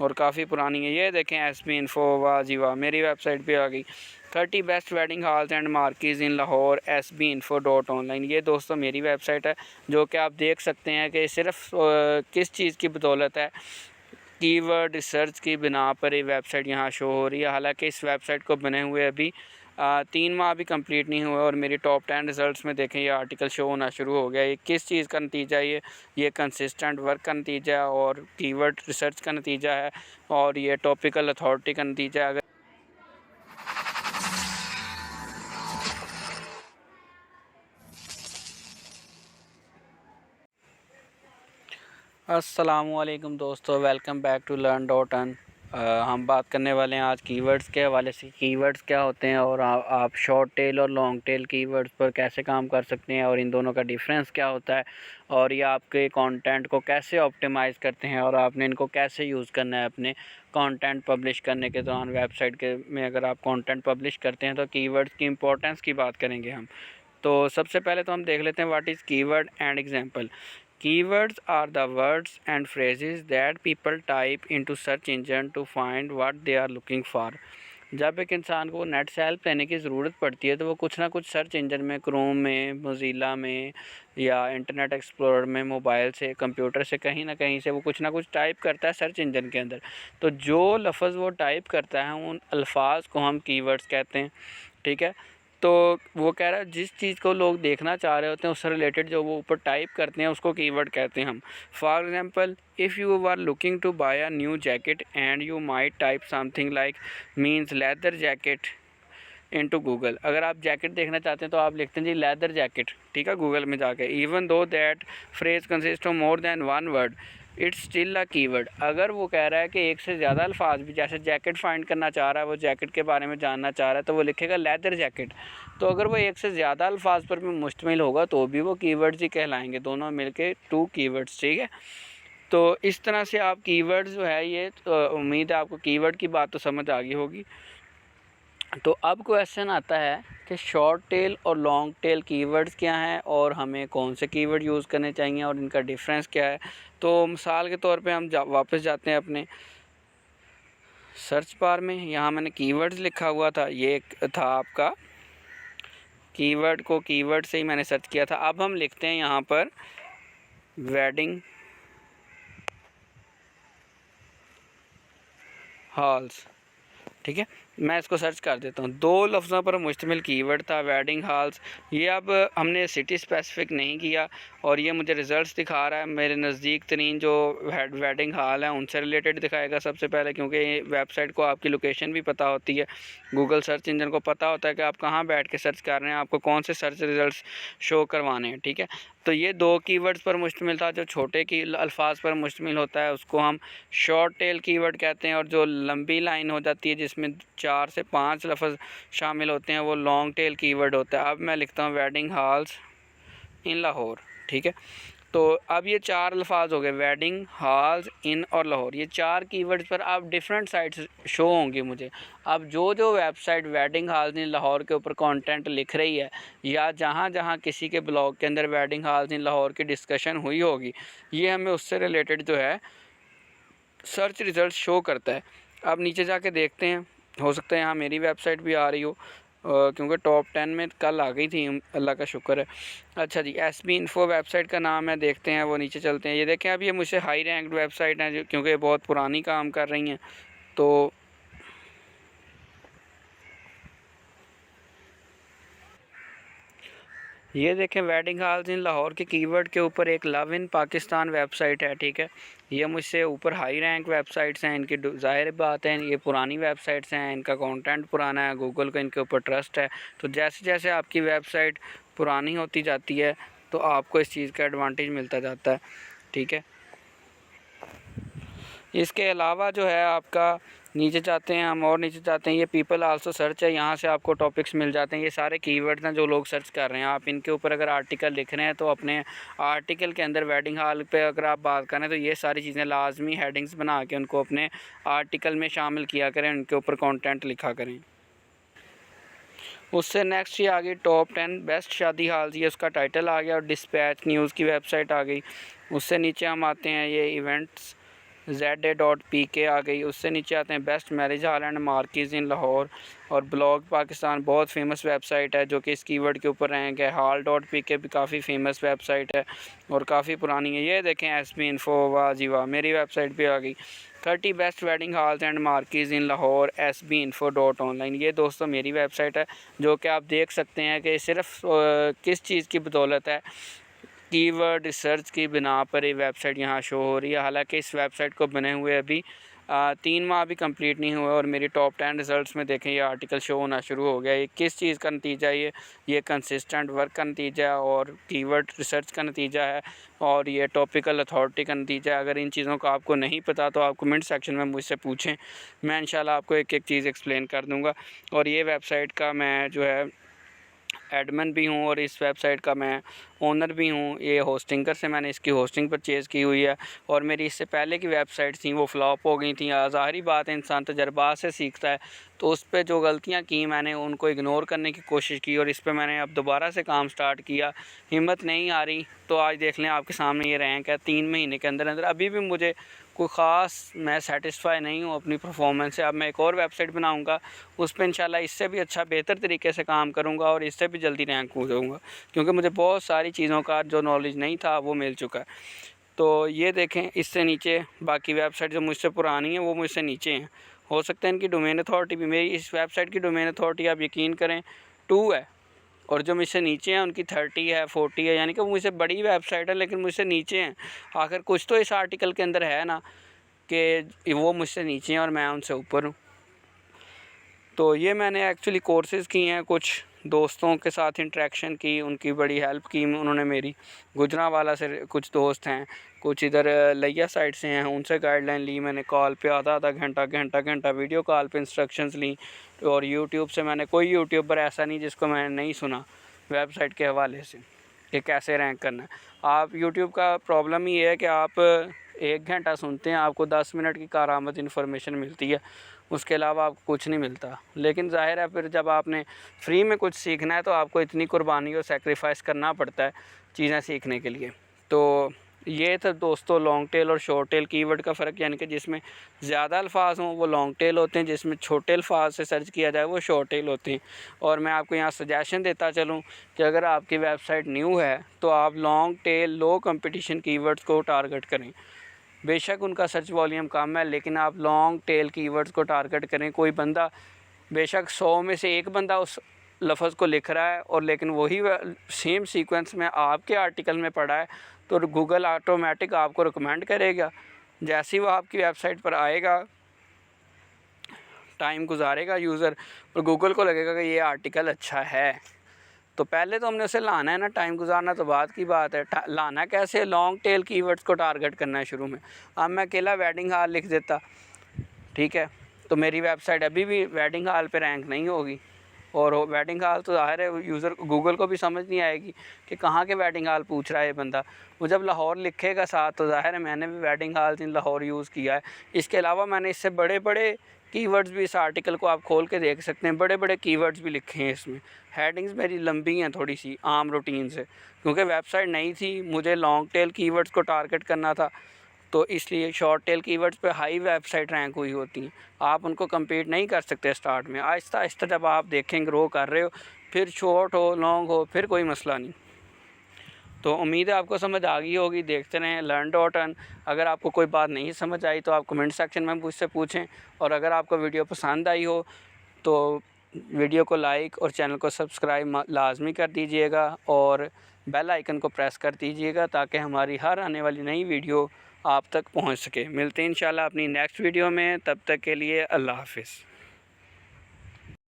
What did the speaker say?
और काफ़ी पुरानी है। ये देखें SB इन्फो, वाह जी वाह, मेरी वेबसाइट पे आ गई। 30 best wedding halls and marquees in Lahore SB info.online। ये दोस्तों मेरी वेबसाइट है, जो कि आप देख सकते हैं कि सिर्फ किस चीज़ की बदौलत है, कीवर्ड रिसर्च की बिना पर ये वेबसाइट यहाँ शो हो रही है। हालांकि इस वेबसाइट को बने हुए अभी 3 माह भी कंप्लीट नहीं हुए और मेरी टॉप 10 रिज़ल्ट्स में देखें ये आर्टिकल शो होना शुरू हो गया। ये किस चीज़ का नतीजा है? ये कंसिस्टेंट वर्क का नतीजा है और कीवर्ड रिसर्च का नतीजा है और ये टॉपिकल अथॉरिटी का नतीजा है। अस्सलामुअलैकुम दोस्तों, वेलकम बैक टू लर्न.अन। हम बात करने वाले हैं आज कीवर्ड्स के हवाले से। कीवर्ड्स क्या होते हैं और आप शॉर्ट टेल और लॉन्ग टेल कीवर्ड्स पर कैसे काम कर सकते हैं और इन दोनों का डिफरेंस क्या होता है और ये आपके कंटेंट को कैसे ऑप्टिमाइज़ करते हैं और आपने इनको कैसे यूज़ करना है अपने कंटेंट पब्लिश करने के दौरान। वेबसाइट के में अगर आप कंटेंट पब्लिश करते हैं तो कीवर्ड्स की इंपॉर्टेंस की बात करेंगे हम। तो सबसे पहले तो हम देख लेते हैं what is keyword and example. Keywords are the words and phrases that people type into search engine to find what they are looking for। जब एक इंसान को नेट से हेल्प लेने की ज़रूरत पड़ती है तो वो कुछ ना कुछ सर्च इंजन में, क्रोम में, मोज़िला में या इंटरनेट एक्सप्लोरर में, मोबाइल से, कंप्यूटर से, कहीं ना कहीं से वो कुछ ना कुछ टाइप करता है सर्च इंजन के अंदर। तो जो लफ्ज़ वो टाइप करता है उन अल्फाज को हम कीवर्ड्स कहते हैं, ठीक है। तो वो कह रहा है जिस चीज़ को लोग देखना चाह रहे होते हैं उससे रिलेटेड जो वो ऊपर टाइप करते हैं उसको कीवर्ड कहते हैं हम। For example, if you are looking to buy a new jacket and you might type something like means leather jacket into Google. अगर आप जैकेट देखना चाहते हैं तो आप लिखते हैं जी लेदर जैकेट, ठीक है, गूगल में जाके। Even though that phrase consist of more than one word, it's still a keyword. अगर वो कह रहा है कि एक से ज़्यादा अल्फाज भी, जैसे जैकेट फाइंड करना चाह रहा है, वो जैकेट के बारे में जानना चाह रहा है तो वो लिखेगा लेदर जैकेट। तो अगर वो एक से ज़्यादा अल्फाज पर भी मुश्तमिल होगा तो भी वो कीवर्ड्स ही कहलाएंगे, दोनों मिलके 2 कीवर्ड्स, ठीक है। तो इस तरह से आप कीवर्ड्स जो है ये, तो उम्मीद है आपको कीवर्ड की बात तो समझ आ गई होगी। तो अब क्वेश्चन आता है कि शॉर्ट टेल और लॉन्ग टेल कीवर्ड्स क्या हैं और हमें कौन से कीवर्ड यूज़ करने चाहिए और इनका डिफरेंस क्या है। तो मिसाल के तौर पे हम वापस जाते हैं अपने सर्च बार में। यहाँ मैंने कीवर्ड्स लिखा हुआ था, ये था आपका कीवर्ड को कीवर्ड से ही मैंने सर्च किया था। अब हम लिखते हैं यहाँ पर वेडिंग हॉल्स, ठीक है। मैं इसको सर्च कर देता हूँ। 2 लफ्ज़ों पर मुश्तमिल कीवर्ड था वेडिंग हॉल्स। ये अब हमने सिटी स्पेसिफिक नहीं किया और ये मुझे रिज़ल्ट्स दिखा रहा है। मेरे नज़दीक तरीन जो वेडिंग हॉल है उनसे रिलेटेड दिखाएगा सबसे पहले, क्योंकि वेबसाइट को आपकी लोकेशन भी पता होती है, गूगल सर्च इंजन को पता होता है कि आप कहाँ बैठ के सर्च कर रहे हैं, आपको कौन से सर्च रिज़ल्ट शो करवाने हैं, ठीक है। तो ये 2 कीवर्ड्स पर मुश्तमिल था। जो छोटे की अल्फाज पर मुश्तमिल होता है उसको हम शॉर्ट टेल कीवर्ड कहते हैं और जो लंबी लाइन हो जाती है जिसमें 4 से 5 लफ्ज़ शामिल होते हैं वो लॉन्ग टेल कीवर्ड होता है। अब मैं लिखता हूँ वेडिंग हॉल्स इन लाहौर, ठीक है। तो अब ये 4 अल्फाज हो गए, वेडिंग हॉल्स इन और लाहौर। ये 4 कीवर्ड्स पर अब डिफरेंट साइट्स शो होंगी मुझे। अब जो वेबसाइट वेडिंग हॉल्स इन लाहौर के ऊपर कंटेंट लिख रही है या जहाँ जहाँ किसी के ब्लॉग के अंदर वेडिंग हॉल्स इन लाहौर की डिस्कशन हुई होगी, ये हमें उससे रिलेटेड जो है सर्च रिज़ल्ट शो करता है। अब नीचे जाके देखते हैं, हो सकता है यहाँ मेरी वेबसाइट भी आ रही हो, क्योंकि टॉप 10 में कल आ गई थी, अल्लाह का शुक्र है। अच्छा जी, SB इन्फो वेबसाइट का नाम है, देखते हैं वो नीचे चलते हैं। ये देखें अब ये मुझसे हाई रैंक्ड वेबसाइट हैं जो, क्योंकि बहुत पुरानी काम कर रही हैं। तो ये देखें वेडिंग हॉल्स इन लाहौर के कीवर्ड के ऊपर एक लव इन पाकिस्तान वेबसाइट है, ठीक है। ये मुझसे ऊपर हाई रैंक वेबसाइट्स हैं, इनकी ज़ाहिर बात है ये पुरानी वेबसाइट्स हैं, इनका कंटेंट पुराना है, गूगल को इनके ऊपर ट्रस्ट है। तो जैसे जैसे आपकी वेबसाइट पुरानी होती जाती है तो आपको इस चीज़ का एडवांटेज मिलता जाता है, ठीक है। इसके अलावा जो है आपका नीचे जाते हैं हम और नीचे जाते हैं, ये पीपल आल्सो सर्च है, यहाँ से आपको टॉपिक्स मिल जाते हैं। ये सारे कीवर्ड्स हैं जो लोग सर्च कर रहे हैं। आप इनके ऊपर अगर आर्टिकल लिख रहे हैं तो अपने आर्टिकल के अंदर वेडिंग हॉल पे अगर आप बात करें तो ये सारी चीज़ें लाजमी हेडिंग्स बना के उनको अपने आर्टिकल में शामिल किया करें, उनके ऊपर कॉन्टेंट लिखा करें। उससे नेक्स्ट ये आ गई टॉप 10 बेस्ट शादी हॉल्स, ये उसका टाइटल आ गया और डिस्पैच न्यूज़ की वेबसाइट आ गई। उससे नीचे हम आते हैं ये इवेंट्स ZA.PK आ गई। उससे नीचे आते हैं best marriage hall and marquees in Lahore और ब्लॉग पाकिस्तान, बहुत फेमस वेबसाइट है जो कि इस कीवर्ड के ऊपर रैंक है। hall.pk भी काफ़ी फेमस वेबसाइट है और काफ़ी पुरानी है। ये देखें SB Info, वाह जी वाह, मेरी वेबसाइट पे आ गई। 30 best wedding halls and marquees in Lahore SBinfo.online। ये दोस्तों मेरी वेबसाइट है जो कि आप देख सकते हैं कि सिर्फ किस चीज़ की बदौलत है, कीवर्ड रिसर्च की बिना पर ये वेबसाइट यहाँ शो हो रही है। हालांकि इस वेबसाइट को बने हुए अभी 3 माह भी कंप्लीट नहीं हुए और मेरी टॉप 10 रिज़ल्ट्स में देखें ये आर्टिकल शो होना शुरू हो गया। ये किस चीज़ का नतीजा है? ये कंसिस्टेंट वर्क का नतीजा है और कीवर्ड रिसर्च का नतीजा है और ये टॉपिकल अथॉरिटी का नतीजा है। अगर इन चीज़ों का आपको नहीं पता तो आप कमेंट सेक्शन में मुझसे पूछें, मैं इंशाल्लाह आपको एक एक चीज़ एक्सप्लेन कर दूँगा। और ये वेबसाइट का मैं जो है एडमिन भी हूँ और इस वेबसाइट का मैं ओनर भी हूँ। ये होस्टिंगर से मैंने इसकी होस्टिंग परचेज़ की हुई है और मेरी इससे पहले की वेबसाइट थी वो फ्लॉप हो गई थी। ज़ाहिरी बात है, इंसान तजर्बा से सीखता है, तो उस पर जो गलतियाँ की मैंने उनको इग्नोर करने की कोशिश की और इस पर मैंने अब दोबारा से काम स्टार्ट किया। हिम्मत नहीं आ रही तो आज देख लें आपके सामने ये रैंक है 3 महीने के अंदर अंदर। अभी भी मुझे कोई ख़ास मैं सेटिस्फाई नहीं हूँ अपनी परफॉर्मेंस से। अब मैं एक और वेबसाइट बनाऊँगा, उस पर इंशाल्लाह इससे भी अच्छा बेहतर तरीके से काम करूँगा और इससे भी जल्दी रैंक हो जाऊँगा, क्योंकि मुझे बहुत सारी चीज़ों का जो नॉलेज नहीं था वो मिल चुका है। तो ये देखें, इससे नीचे बाकी वेबसाइट जो मुझसे पुरानी है वो मुझसे नीचे हैं। हो सकता है इनकी डोमेन अथॉरिटी भी, मेरी इस वेबसाइट की डोमेन अथॉरिटी आप यकीन करें 2 है और जो मुझसे नीचे हैं उनकी 30 है, 40 है, यानी कि मुझसे बड़ी वेबसाइट है लेकिन मुझसे नीचे हैं। आखिर कुछ तो इस आर्टिकल के अंदर है ना कि वो मुझसे नीचे हैं और मैं उनसे ऊपर हूँ। तो ये मैंने एक्चुअली कोर्सेज़ किए हैं, कुछ दोस्तों के साथ इंटरेक्शन की, उनकी बड़ी हेल्प की उन्होंने मेरी। गुजरांवाला से कुछ दोस्त हैं, कुछ इधर लिया साइड से हैं, उनसे गाइडलाइन ली मैंने। कॉल पे आधा घंटा वीडियो कॉल पे इंस्ट्रक्शंस ली। और यूट्यूब से मैंने, कोई यूट्यूबर ऐसा नहीं जिसको मैंने नहीं सुना वेबसाइट के हवाले से कि कैसे रैंक करना है। आप यूट्यूब का प्रॉब्लम ही है कि आप 1 घंटा सुनते हैं, आपको 10 मिनट की कारआमद इन्फॉर्मेशन मिलती है, उसके अलावा आपको कुछ नहीं मिलता। लेकिन ज़ाहिर है फिर जब आपने फ्री में कुछ सीखना है तो आपको इतनी कुर्बानी और सेक्रीफाइस करना पड़ता है चीज़ें सीखने के लिए। तो ये था दोस्तों लॉन्ग टेल और शॉर्ट टेल कीवर्ड का फ़र्क, यानी कि जिसमें ज़्यादा अल्फाज हों वो लॉन्ग टेल होते हैं, जिसमें छोटे अल्फाज से सर्च किया जाए वो शॉर्ट टेल होते हैं। और मैं आपको यहाँ सजेशन देता चलूँ कि अगर आपकी वेबसाइट न्यू है तो आप लॉन्ग टेल लो कंपटीशन कीवर्ड्स को टारगेट करें। बेशक उनका सर्च वॉल्यूम कम है लेकिन आप लॉन्ग टेल कीवर्ड्स को टारगेट करें। कोई बंदा, बेशक 100 में से 1 बंदा उस लफ्ज़ को लिख रहा है और लेकिन वही सेम सीक्वेंस में आपके आर्टिकल में पड़ा है तो गूगल ऑटोमेटिक आपको रिकमेंड करेगा। जैसे ही वो आपकी वेबसाइट पर आएगा, टाइम गुजारेगा यूज़र और गूगल को लगेगा कि ये आर्टिकल अच्छा है। तो पहले तो हमने उसे लाना है ना, टाइम गुजारना तो बात की बात है। लाना कैसे? लॉन्ग टेल कीवर्ड्स को टारगेट करना है शुरू में। अब मैं अकेला वेडिंग हॉल लिख देता, ठीक है, तो मेरी वेबसाइट अभी भी वेडिंग हॉल पे रैंक नहीं होगी। और वेडिंग हॉल तो ज़ाहिर है यूज़र गूगल को भी समझ नहीं आएगी कि कहाँ के वेडिंग हॉल पूछ रहा है बंदा। वो जब लाहौर लिखेगा साथ तो ज़ाहिर है मैंने भी वेडिंग हॉल इन लाहौर यूज़ किया है। इसके अलावा मैंने इससे बड़े बड़े कीवर्ड्स भी, इस आर्टिकल को आप खोल के देख सकते हैं, बड़े बड़े कीवर्ड्स भी लिखे हैं इसमें। हेडिंग्स मेरी लंबी हैं थोड़ी सी आम रूटीन से, क्योंकि वेबसाइट नई थी, मुझे लॉन्ग टेल कीवर्ड्स को टारगेट करना था, तो इसलिए शॉर्ट टेल कीवर्ड्स पे हाई वेबसाइट रैंक हुई होती हैं। आप उनको compete नहीं कर सकते स्टार्ट में। आहिस्ता आहिस्ता जब आप देखें ग्रो कर रहे हो, फिर शॉर्ट हो लॉन्ग हो फिर कोई मसला नहीं। तो उम्मीद है आपको समझ आ गई होगी। देखते रहें learn.earn। अगर आपको कोई बात नहीं समझ आई तो आप कमेंट सेक्शन में मुझसे पूछें, और अगर आपको वीडियो पसंद आई हो तो वीडियो को लाइक और चैनल को सब्सक्राइब लाजमी कर दीजिएगा और बेल आइकन को प्रेस कर दीजिएगा ताकि हमारी हर आने वाली नई वीडियो आप तक पहुंच सके। मिलते हैं इंशाल्लाह अपनी नेक्स्ट वीडियो में, तब तक के लिए अल्लाह हाफ़िज़।